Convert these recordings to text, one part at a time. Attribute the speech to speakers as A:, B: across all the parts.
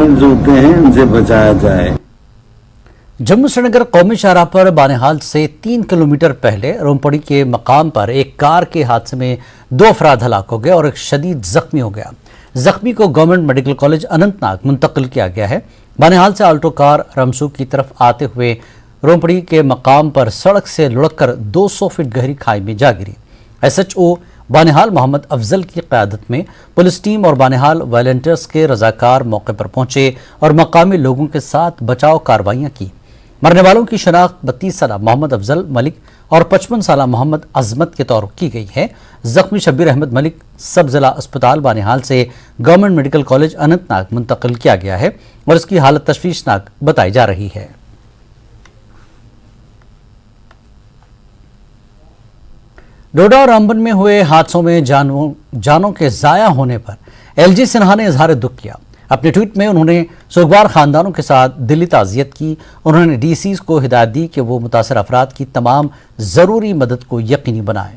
A: जो होते हैं उनसे बचाया जाए।
B: जम्मू श्रीनगर कौमी शाहराह पर बानेहाल से 3 किलोमीटर पहले रोमपड़ी के मकाम पर एक कार के हादसे में 2 अफराद हलाक हो गए और एक शदीद जख्मी हो गया। जख्मी को गवर्नमेंट मेडिकल कॉलेज अनंतनाग मुंतकिल किया गया है। बानेहाल से आल्टो कार रमसू की तरफ आते हुए रोमपड़ी के मकाम पर सड़क से लुढ़ककर 200 फीट गहरी खाई में जा गिरी। SHO बानेहाल मोहम्मद अफजल की क़यादत में पुलिस टीम और बानेहाल वॉलंटियर्स के रजाकार मौके पर पहुंचे और मकामी लोगों के साथ बचाव कार्रवाइयां की। मरने वालों की शनाख्त 32 साल मोहम्मद अफजल मलिक और 55 साल मोहम्मद अजमत के तौर की गई है। जख्मी शब्बीर अहमद मलिक सब जिला अस्पताल बानेहाल से गवर्नमेंट मेडिकल कॉलेज अनंतनाग मुंतकिल किया गया है और इसकी हालत तशवीशनाक बताई जा रही है। डोडा और रामबन में हुए हादसों में जानों के ज़ाया होने पर LG सिन्हा ने इजहार दुख किया। अपने ट्वीट में उन्होंने सुगवार खानदानों के साथ दिली ताज़ियत की। उन्होंने DCs को हिदायत दी कि वो मुतासर अफराद की तमाम ज़रूरी मदद को यकीनी बनाएं।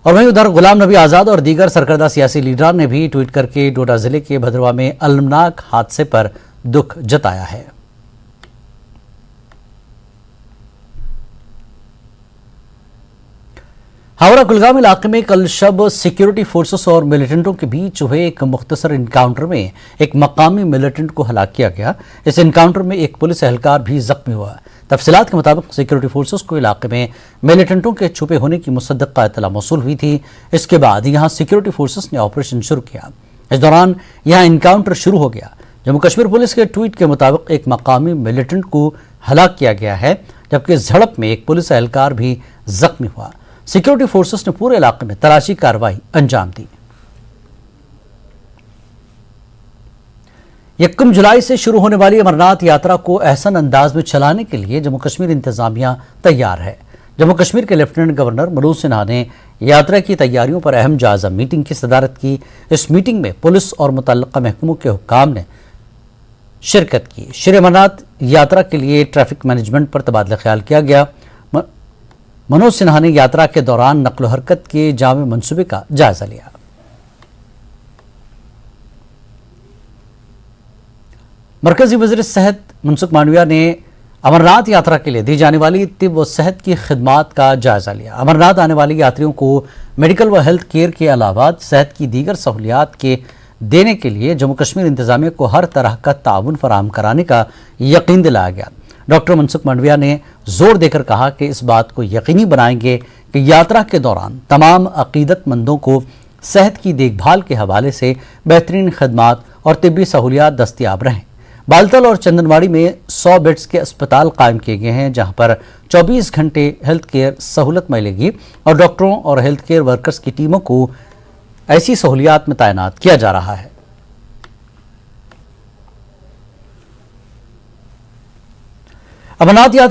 B: और वहीं उधर गुलाम नबी आज़ाद और दीगर सरकर्दा सियासी लीडरान ने भी ट्वीट करके डोडा जिले के भद्रवा में अलमनाक हादसे पर दुख जताया है। हावड़ा कुलगाम इलाके में कल शब सिक्योरिटी फोर्सेस और मिलिटेंटों के बीच हुए एक मुख्तसर इनकाउंटर में एक मकामी मिलिटेंट को हलाक किया गया। इस इनकाउंटर में एक पुलिस एहलकार भी जख्मी हुआ। तफसीलात के मुताबिक सिक्योरिटी फोर्सेस को इलाके में मिलिटेंटों के छुपे होने की मुसद्दक़ा इत्तला मौसूल हुई थी। इसके बाद यहां सिक्योरिटी फोर्सेस ने ऑपरेशन शुरू किया। इस दौरान यहां इनकाउंटर शुरू हो गया। जम्मू कश्मीर पुलिस के ट्वीट के मुताबिक एक मकामी मिलिटेंट को हलाक किया गया है, जबकि इस झड़प में एक पुलिस एहलकार भी जख्मी हुआ। सिक्योरिटी फोर्सेस ने पूरे इलाके में तलाशी कार्रवाई अंजाम दी। 1 जुलाई से शुरू होने वाली अमरनाथ यात्रा को एहसन अंदाज में चलाने के लिए जम्मू कश्मीर इंतजामिया तैयार है। जम्मू कश्मीर के लेफ्टिनेंट गवर्नर मनोज सिन्हा ने यात्रा की तैयारियों पर अहम जायजा मीटिंग की सदारत की। इस मीटिंग में पुलिस और मुतल्लिका महकमों के हुक्काम ने शिरकत की। श्री अमरनाथ यात्रा के लिए ट्रैफिक मैनेजमेंट पर तबादला ख्याल किया गया। मनोज सिन्हा ने यात्रा के दौरान नक्ल हरकत के जामे मंसूबे का जायजा लिया। मरकजी वज़ीर सेहत मनसुख मांडविया ने अमरनाथ यात्रा के लिए दी जाने वाली तिब व सेहत की खिदमात का जायजा लिया। अमरनाथ आने वाले यात्रियों को मेडिकल व हेल्थ केयर के अलावा सेहत की दीगर सहूलियात के देने के लिए जम्मू कश्मीर इंतजामिया को हर तरह का ताउन फराहम कराने का यकीन दिलाया गया। डॉक्टर मनसुख मांडविया ने जोर देकर कहा कि इस बात को यकीनी बनाएंगे कि यात्रा के दौरान तमाम अकीदतमंदों को सेहत की देखभाल के हवाले से बेहतरीन खदमात और तिब्बी सहूलियात दस्तियाब रहें। बालतल और चंदनवाड़ी में 100 बेड्स के अस्पताल कायम किए गए हैं, जहां पर 24 घंटे हेल्थ केयर सहूलत मिलेगी और डॉक्टरों और हेल्थ केयर वर्कर्स की टीमों को ऐसी सहूलियात में तैनात किया जा रहा है। अमरनाथ यात्रा